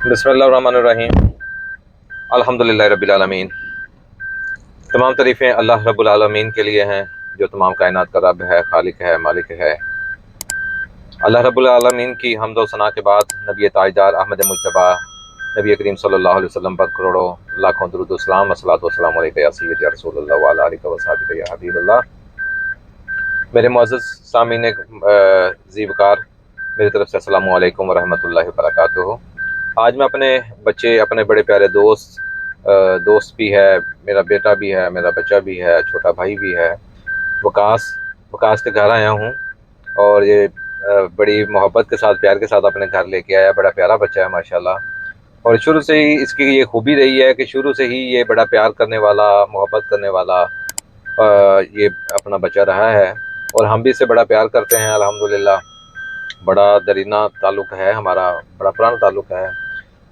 बिस्मिल्लाहिर्रहमानिर्रहीम। अल्हम्दुलिल्लाहि रब्बिल आलमीन। तमाम तारीफ़ें अल्लाह रब्बुल आलमीन के लिए हैं, जो तमाम कायनात का रब है, खालिक है, मालिक है। अल्लाह रब्बुल आलमीन की हम्द व सना के बाद नबी ताजदार अहमद मुज्तबा नबी करीम सल्लल्लाहु अलैहि वसल्लम पर करोड़ों लाखों दुरूद व सलाम अस्सलातु वस्सलामु अलैका या सय्यदी या रसूलल्लाह व अला आलिका व सहबिका या हबीबल्लाह। मेरे मुअज़्ज़ज़ सामीन ज़ीवकार, मेरी तरफ से अस्सलामु अलैकुम व रहमतुल्लाहि व बरकातुहू। आज मैं अपने बच्चे, अपने बड़े प्यारे दोस्त भी है, मेरा बेटा भी है, मेरा बच्चा भी है, छोटा भाई भी है, वकास वकास के घर आया हूँ। और ये बड़ी मोहब्बत के साथ, प्यार के साथ अपने घर लेके आया। बड़ा प्यारा बच्चा है माशाल्लाह। और शुरू से ही इसकी ये खूबी रही है कि शुरू से ही ये बड़ा प्यार करने वाला, मोहब्बत करने वाला ये अपना बच्चा रहा है। और हम भी इससे बड़ा प्यार करते हैं अल्हम्दुलिल्लाह। बड़ा दरीना ताल्लुक़ है हमारा, बड़ा पुराना ताल्लुक़ है।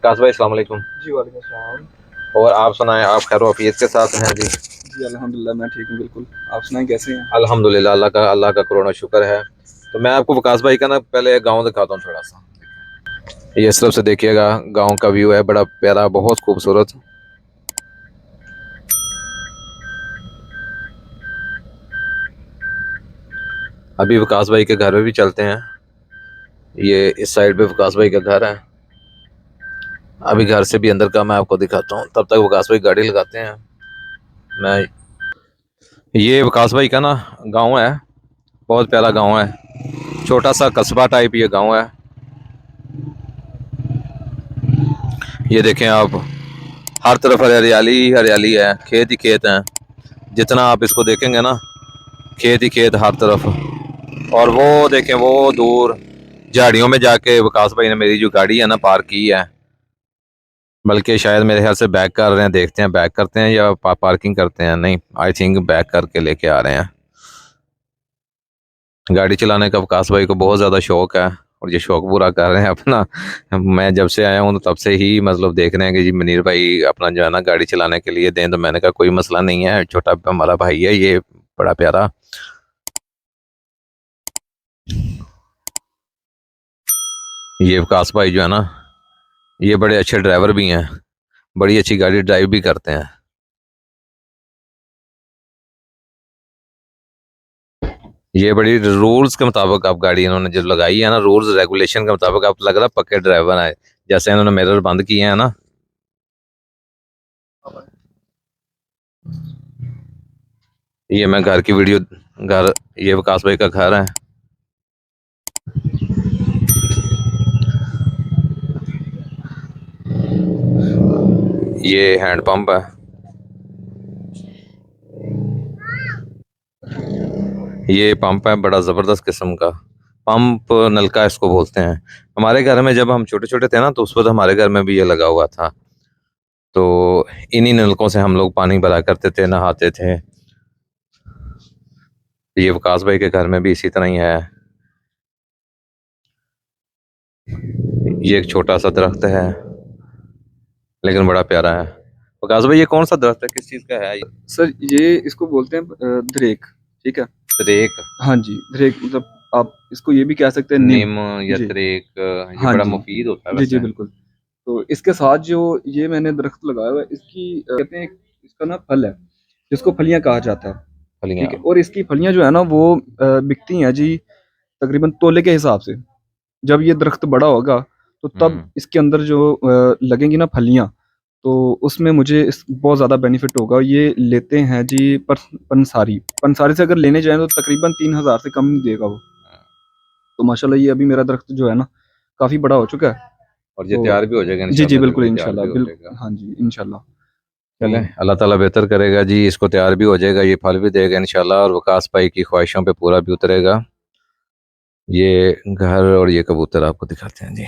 काश भाई अस्सलाम वालेकुम। जी वालेकुम सलाम। और आप सुनाएं, आप खैर वफियत के साथ हैं जी? जी अल्हम्दुलिल्लाह मैं ठीक हूँ बिल्कुल। आप सुनाएं कैसे हैं? अल्हम्दुलिल्लाह, अल्लाह का करोड़ों शुक्र है। तो मैं आपको वकास भाई का ना पहले गांव दिखाता हूँ थोड़ा सा। ये इस तरफ से देखिएगा, गांव का व्यू है, बड़ा प्यारा, बहुत खूबसूरत। अभी वकास भाई के घर में भी चलते हैं। ये इस साइड पे वकास भाई का घर है। अभी घर से भी अंदर का मैं आपको दिखाता हूँ, तब तक वकास भाई गाड़ी लगाते हैं। मैं ये वकास भाई का ना गांव है, बहुत प्यारा गांव है, छोटा सा कस्बा टाइप ये गांव है। ये देखें आप, हर तरफ हरियाली हरियाली है, खेत ही खेत हैं। जितना आप इसको देखेंगे ना, खेत ही खेत हर तरफ। और वो देखें, वो दूर झाड़ियों में जाके वकास भाई ने मेरी जो गाड़ी है ना पार्क की है। बल्कि शायद मेरे ख्याल से बैक कर रहे हैं, देखते हैं बैक करते हैं या पार्किंग करते हैं। नहीं, आई थिंक बैक करके लेके आ रहे हैं। गाड़ी चलाने का वकास भाई को बहुत ज़्यादा शौक है, और ये शौक पूरा कर रहे हैं अपना। मैं जब से आया हूँ तो तब से ही मतलब देख रहे हैं कि जी मनीर भाई अपना जो है ना गाड़ी चलाने के लिए दें। तो मैंने कहा कोई मसला नहीं है, छोटा हमारा भाई है ये, बड़ा प्यारा। ये वकास भाई जो है ना, ये बड़े अच्छे ड्राइवर भी हैं, बड़ी अच्छी गाड़ी ड्राइव भी करते हैं। ये बड़ी रूल्स के मुताबिक आप गाड़ी इन्होंने जो लगाई है ना, रूल्स रेगुलेशन के मुताबिक, आप लग रहा है पक्के ड्राइवर है। जैसे इन्होंने मिरर बंद किए हैं ना। ये मैं घर की वीडियो, घर, ये विकास भाई का घर है। ये हैंड पंप है। ये पंप है बड़ा ज़बरदस्त किस्म का, पंप नलका इसको बोलते हैं। हमारे घर में जब हम छोटे छोटे थे ना, तो उस वक्त हमारे घर में भी ये लगा हुआ था। तो इन्हीं नलकों से हम लोग पानी भरा करते थे, नहाते थे। ये विकास भाई के घर में भी इसी तरह ही है। ये एक छोटा सा दरख्त है, लेकिन बड़ा प्यारा है। विकास भाई ये कौन सा दरख्त है, किस चीज़ का है ये? सर ये इसको बोलते हैं धरेक। ठीक है। तरेक? हाँ जी धरेक, मतलब आप इसको ये भी कह सकते हैं नीम। नीम या जी तरेक, ये हाँ बड़ा जी। मुफीद होता है जी जी वैसे। बिल्कुल। तो इसके साथ जो ये मैंने दरख्त लगाया हुआ है, इसकी कहते हैं, इसका ना फल है जिसको फलियां कहा जाता है। ठीक फलियां? है। और इसकी फलियां जो है ना वो बिकती हैं जी तकरीबन तोले के हिसाब से। जब ये दरख्त बड़ा होगा तो तब हम्म। इसके अंदर जो लगेंगी ना फलियां, तो उसमें मुझे इस बहुत ज़्यादा बेनिफिट होगा। ये लेते हैं जी पंसारी पंसारी से अगर लेने जाएं तो तकरीबन 3,000 से कम नहीं देगा वो। तो माशाल्लाह ये अभी मेरा दरख्त जो है ना काफ़ी बड़ा हो चुका है। और ये तो तैयार भी हो जाएगा जी जी इंशाल्लाह, बिल्कुल जल्दी तैयार इंशाल्लाह भी हो बिल्कुल जाएगा। हाँ जी इंशाल्लाह। तो चलें, अल्लाह ताला बेहतर करेगा जी, इसको तैयार भी हो जाएगा, ये फल भी देगा इंशाल्लाह, और वकास भाई की ख्वाहिशों पे पूरा भी उतरेगा। ये घर और ये कबूतर आपको दिखाते हैं जी।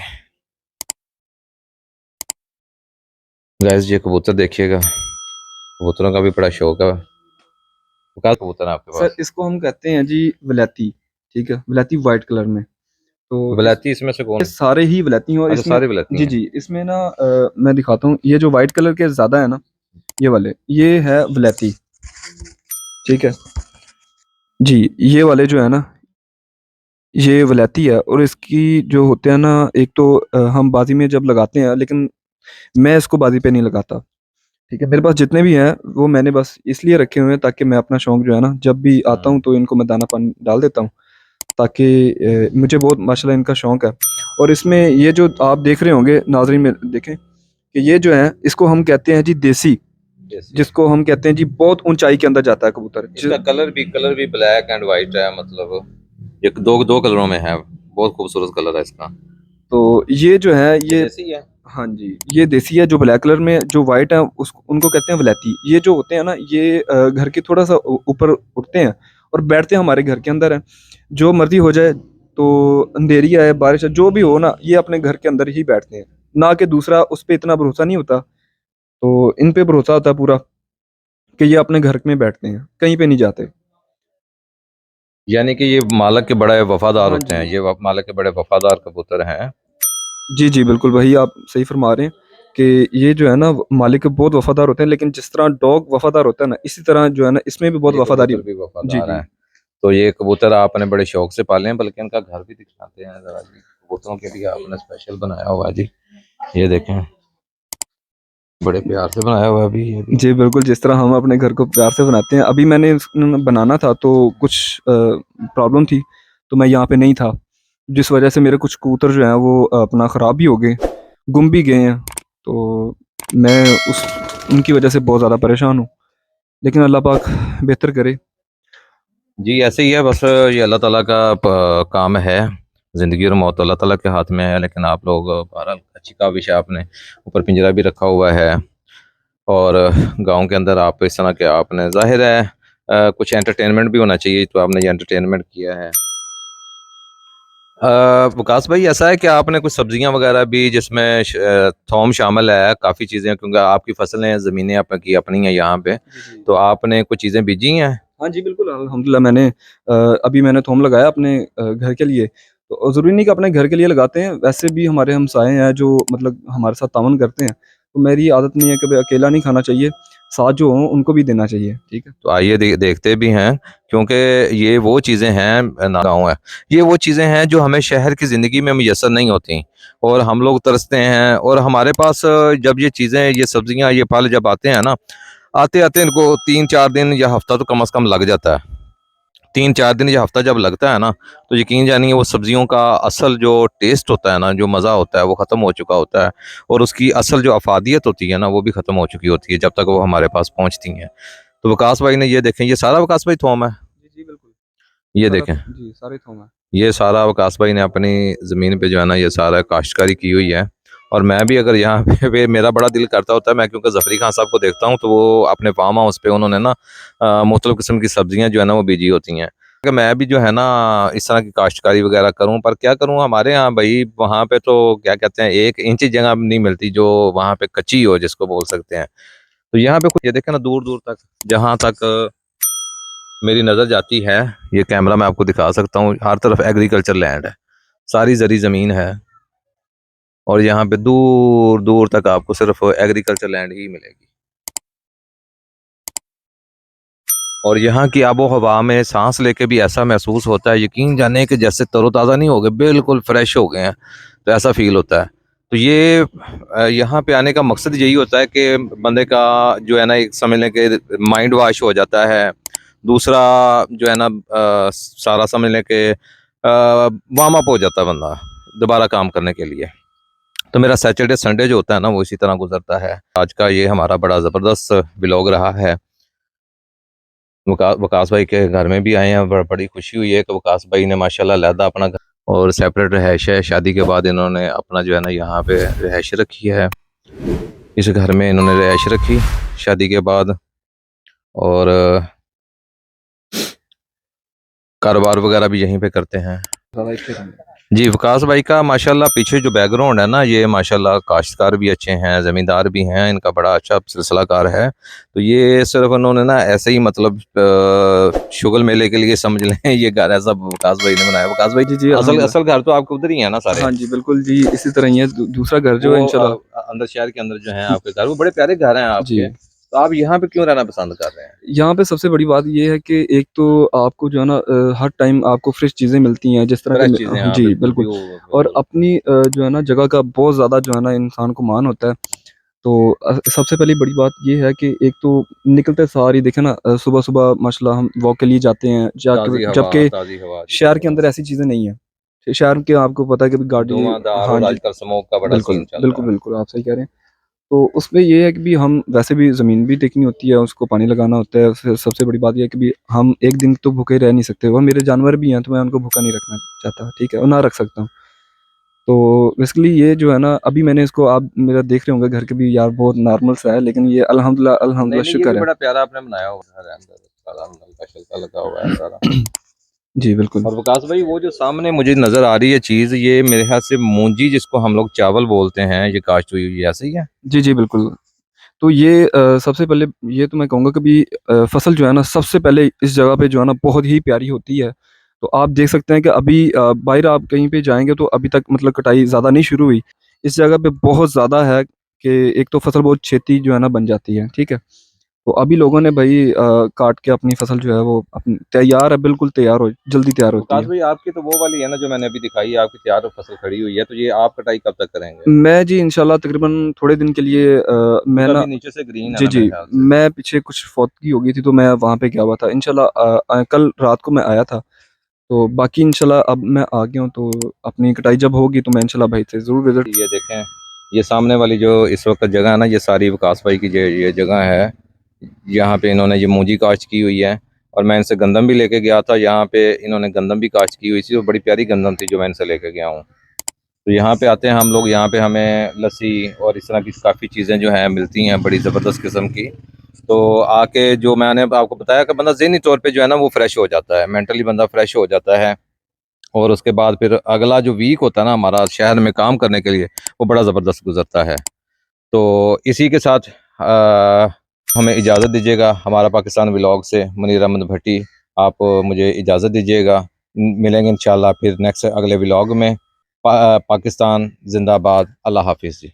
गैस ये कबूतर देखिएगा, कबूतरों का भी बड़ा शौक है। वकास कबूतर है आपके सर पास? इसको हम कहते हैं जी वलैती। ठीक है, वलैती वाइट कलर में। तो इस वलायती इसमें से ये कौन? सारे ही वलैती हैं और अच्छा, इसमें सारी वलायती जी हैं। जी इसमें ना मैं दिखाता हूँ, ये जो वाइट कलर के ज़्यादा है ना, ये वाले ये है वलैती। ठीक है जी, ये वाले जो है ना ये वलैती है और इसकी जो होते हैं ना, एक तो हम बाजी में जब लगाते हैं, लेकिन मैं इसको बाजी पे नहीं लगाता। ठीक है, मेरे पास जितने भी हैं वो मैंने बस इसलिए रखे हुए हैं ताकि मैं अपना शौक जो है ना, जब भी आता हूँ तो इनको मैं दाना पानी डाल देता हूँ, ताकि मुझे बहुत माशाल्लाह इनका शौक है। और इसमें ये जो आप देख रहे होंगे नाजरीन में, देखें कि ये जो है इसको हम कहते हैं जी देसी, जैसे जिसको हम कहते हैं जी बहुत ऊंचाई के अंदर जाता है कबूतर। इसका कलर भी ब्लैक एंड वाइट है, मतलब ये दो दो कलरों में है, बहुत खूबसूरत कलर है इसका। तो ये जो है ये ये, देसी है। हाँ जी, ये देसी है। जो ब्लैक कलर में जो वाइट है उस उनको कहते हैं वलैती। ये जो होते हैं ना, ये घर के थोड़ा सा ऊपर उठते हैं और बैठते हैं हमारे घर के अंदर है। जो मर्जी हो जाए, तो अंधेरी आए बारिश है जो भी हो ना, ये अपने घर के अंदर ही बैठते हैं। ना कि दूसरा उस पर इतना भरोसा नहीं होता, तो इन पे भरोसा होता है पूरा कि ये अपने घर में बैठते हैं, कहीं पे नहीं जाते। यानी कि ये मालिक के बड़े वफादार हाँ होते जी, हैं, ये मालिक के बड़े वफादार कबूतर हैं। जी जी, बिल्कुल वही आप सही फरमा रहे हैं कि ये जो है ना मालिक के बहुत वफादार होते हैं, लेकिन जिस तरह डॉग वफादार होता है ना, इसी तरह जो है ना इसमें भी बहुत ये वफादारी कबूतर भी होती है। जी वफादार जी। हैं। तो ये कबूतर आपने बड़े शौक से पाले हैं, बल्कि इनका घर भी दिखाते हैं जरा जी। कबूतरों के लिए आपने स्पेशल बनाया हुआ है जी, ये देखें, बड़े प्यार से बनाया हुआ है अभी ये भी। जी बिल्कुल, जिस तरह हम अपने घर को प्यार से बनाते हैं। अभी मैंने बनाना था तो कुछ प्रॉब्लम थी, तो मैं यहाँ पे नहीं था, जिस वजह से मेरे कुछ कबूतर जो हैं वो अपना ख़राब भी हो गए, गुम भी गए हैं। तो मैं उस उनकी वजह से बहुत ज़्यादा परेशान हूँ, लेकिन अल्लाह पाक बेहतर करे। जी ऐसे ही है बस, ये अल्लाह ताला का काम है। ज़िंदगी और मौत अल्लाह ताला के हाथ में है, लेकिन आप लोग बहरहाल अच्छी काविश है, आपने ऊपर पिंजरा भी रखा हुआ है। और गांव के अंदर आप इस तरह के आपने जाहिर है कुछ एंटरटेनमेंट भी होना चाहिए, तो आपने ये एंटरटेनमेंट किया है। विकास भाई, ऐसा है कि आपने कुछ सब्जियां वगैरह भी जिसमें थोम शामिल है, काफ़ी चीज़ें, क्योंकि आपकी फसलें ज़मीनें आपकी अपनी हैं यहाँ पे, जी जी। तो आपने कुछ चीज़ें बीजी हैं। हाँ जी, बिल्कुल अल्हम्दुलिल्लाह। मैंने अभी मैंने थोम लगाया अपने घर के लिए। तो ज़रूरी नहीं कि अपने घर के लिए लगाते हैं, वैसे भी हमारे हमसाए हैं जो मतलब हमारे साथ ताउन करते हैं। तो मेरी आदत नहीं है कि भाई अकेला नहीं खाना चाहिए, साथ जो हों उनको भी देना चाहिए, ठीक है? तो आइए देखते भी हैं, क्योंकि ये वो चीज़ें हैं ना, गाँव है, ये वो चीज़ें हैं जो हमें शहर की ज़िंदगी में मुयस्सर नहीं होती, और हम लोग तरसते हैं। और हमारे पास जब ये चीज़ें, ये सब्जियां, ये फल जब आते हैं ना, आते आते इनको 3-4 दिन या हफ्ता तो कम से कम लग जाता है। 3-4 दिन या हफ्ता जब लगता है ना, तो यकीन जानिए वो सब्जियों का असल जो टेस्ट होता है ना, जो मज़ा होता है, वो ख़त्म हो चुका होता है। और उसकी असल जो अफादियत होती है ना, वो भी ख़त्म हो चुकी होती है जब तक वो हमारे पास पहुँचती हैं। तो विकास भाई ने ये देखें, ये सारा विकास भाई थोम है, जी, जी, बिल्कुल। ये सारा देखें, जी, सारे थोम हैं। ये सारा विकास भाई ने अपनी ज़मीन पे जो है ना, ये सारा काश्तकारी की हुई है। और मैं भी अगर यहाँ पे मेरा बड़ा दिल करता होता है, मैं क्योंकि जफरी खान साहब को देखता हूँ, तो वो अपने फार्म हाउस पे उन्होंने ना मुख्तलिफ़ किस्म की सब्जियाँ जो है ना वो बीजी होती हैं, कि मैं भी जो है ना इस तरह की काश्तकारी वगैरह करूँ। पर क्या करूँ, हमारे यहाँ भाई वहाँ पे तो क्या कहते हैं, 1 इंच जगह नहीं मिलती जो वहाँ पे कच्ची हो, जिसको बोल सकते हैं। तो यहाँ पे कुछ ये देखें ना, दूर दूर तक, जहाँ तक मेरी नज़र जाती है, ये कैमरा मैं आपको दिखा सकता हूँ, हर तरफ एग्रीकल्चर लैंड है, सारी जरी ज़मीन है। और यहाँ पे दूर दूर तक आपको सिर्फ एग्रीकल्चर लैंड ही मिलेगी। और यहाँ की आबो हवा में सांस लेके भी ऐसा महसूस होता है, यकीन जाने कि जैसे तरोताज़ा नहीं हो गए, बिल्कुल फ्रेश हो गए हैं, तो ऐसा फील होता है। तो ये यहाँ पे आने का मकसद यही होता है कि बंदे का जो है ना, एक समझ लें कि माइंड वॉश हो जाता है। दूसरा जो है ना, सारा समझ लें कि वार्म अप हो जाता है बंदा दोबारा काम करने के लिए। तो मेरा सैटरडे संडे जो होता है ना, वो इसी तरह गुजरता है। आज का ये हमारा बड़ा ज़बरदस्त व्लॉग रहा है। वकास भाई के घर में भी आए हैं, बड़ी खुशी हुई है कि वकास भाई ने माशाल्लाह अलहदा अपना घर और सेपरेट रहायश है। शादी के बाद इन्होंने अपना जो है ना यहाँ पे रहायश रखी है, इस घर में इन्होंने रहायश रखी शादी के बाद। और कारोबार वगैरह भी यहीं पे करते हैं। ज़्यादा इतने रहेंगे। जी, विकास भाई का माशाल्लाह पीछे जो बैकग्राउंड है ना, ये माशाल्लाह काश्तकार भी अच्छे हैं, ज़मींदार भी हैं, इनका बड़ा अच्छा सिलसिलाकार है। तो ये सिर्फ उन्होंने ना ऐसे ही मतलब शुगल मेले के लिए समझ लें, ये घर ऐसा विकास भाई ने बनाया। विकास भाई, जी, जी, असल अल्हम्दुलिल्लाह। असल घर तो आपके उधर ही है ना सारे? हाँ जी, बिल्कुल जी, इसी तरह ही है। दूसरा घर जो है वो इंशाल्लाह। अंदर शहर के अंदर जो है आपके घर, वो बड़े प्यारे घर हैं जी। आपके। तो आप यहाँ पे क्यों रहना पसंद कर रहे हैं? यहाँ पे सबसे बड़ी बात ये है कि एक तो आपको जो है ना हर टाइम आपको फ्रेश चीज़ें मिलती हैं जिस तरह फ्रेश के चीज़ें, हाँ जी बिल्कुल बिल्कुल। व्यू और बिल्कुल। अपनी जो है ना जगह का बहुत ज़्यादा जो है ना इंसान को मान होता है। तो सबसे पहली बड़ी बात ये है कि एक तो निकलते सार ही देखे ना सुबह सुबह माशाल्लाह हम वॉक के लिए जाते हैं जबकि ताज़ी हवा जी शहर के बिल्कुल। अंदर ऐसी चीज़ें नहीं है। शहर के आपको पता है कि गाड़ी धुआंधार हाँ और जी आजकल स्मोक का बड़ा बिल्कुल सीन चल रहा बिल्कुल है। बिल्कुल आप सही कह रहे हैं। तो उसमें ये है कि भी हम वैसे भी ज़मीन भी देखनी होती है, उसको पानी लगाना होता है। फिर सबसे बड़ी बात ये है कि भी हम एक दिन तो भूखे रह नहीं सकते और मेरे जानवर भी हैं, तो मैं उनको भूखा नहीं रखना चाहता, ठीक है? और ना रख सकता हूँ। तो बेसिकली ये जो है ना अभी मैंने इसको आप मेरा देख रहे होंगे घर के भी यार बहुत नॉर्मल सा है, लेकिन ये अल्हम्दुलिल्लाह नहीं, अल्हम्दुलिल्लाह नहीं, ये भी शुक्र है। बड़ा प्यारा आपने बनाया हुआ है अंदर, सारा नल का शल्का लगा हुआ है सारा। जी, बिल्कुल। और विकास भाई वो जो सामने मुझे नज़र आ रही है चीज़, ये मेरे ख्याल से मूंजी जिसको हम लोग चावल बोलते हैं, ये काश्त हुई हुई है, ऐसे ही है? जी, जी, बिल्कुल। तो ये सबसे पहले ये तो मैं कहूँगा कि भी फसल जो है ना सबसे पहले इस जगह पे जो है ना बहुत ही प्यारी होती है। तो आप देख सकते हैं कि अभी बाहर आप कहीं पे जाएँगे तो अभी तक मतलब कटाई ज़्यादा नहीं शुरू हुई। इस जगह पे बहुत ज़्यादा है कि एक तो फसल बहुत छेती जो है ना बन जाती है, ठीक है? तो अभी लोगों ने भई काट के अपनी फसल जो है वो अपनी तैयार है, बिल्कुल तैयार हो जल्दी तैयार तो होती विकास है। भाई आपकी तो वो वाली है ना जो मैंने अभी दिखाई है, आपकी तैयार फसल खड़ी हुई है, तो ये आप कटाई कब तक करेंगे? मैं जी इंशाल्लाह तकरीबन थोड़े दिन के लिए ये मैं तो ना अभी नीचे से ग्रीन है जी, ना मेरे जी। ख्याल से। मैं पीछे कुछ फौतगी हो गई थी तो मैं वहाँ पे गया हुआ था। इंशाल्लाह कल रात को मैं आया था। तो बाकी इंशाल्लाह अब मैं आ गया हूँ तो अपनी कटाई जब होगी तो मैं इंशाल्लाह भाई से ज़रूर विज़िट ये देखें, ये सामने वाली जो इस वक्त जगह है ना, ये सारी विकास भाई की ये जगह है। यहाँ पे इन्होंने ये मूंजी काश्त की हुई है, और मैं इनसे गंदम भी लेके गया था। यहाँ पे इन्होंने गंदम भी काश्त की हुई थी, और बड़ी प्यारी गंदम थी जो मैं इनसे लेके गया हूँ। तो यहाँ पे आते हैं हम लोग, यहाँ पे हमें लस्सी और इस तरह की काफ़ी चीज़ें जो हैं मिलती हैं बड़ी ज़बरदस्त किस्म की। तो आके जो मैंने आपको बताया कि बंदा ज़हनी तौर पे जो है ना वो फ्रेश हो जाता है, मेंटली बंदा फ्रेश हो जाता है। और उसके बाद फिर अगला जो वीक होता है ना हमारा शहर में काम करने के लिए, वो बड़ा ज़बरदस्त गुजरता है। तो इसी के साथ हमें इजाज़त दीजिएगा। हमारा पाकिस्तान व्लॉग से मुनीर अहमद भट्टी, आप मुझे इजाज़त दीजिएगा। मिलेंगे इंशाल्लाह फिर नेक्स्ट अगले व्लॉग में। पाकिस्तान जिंदाबाद। अल्लाह हाफिज़ जी।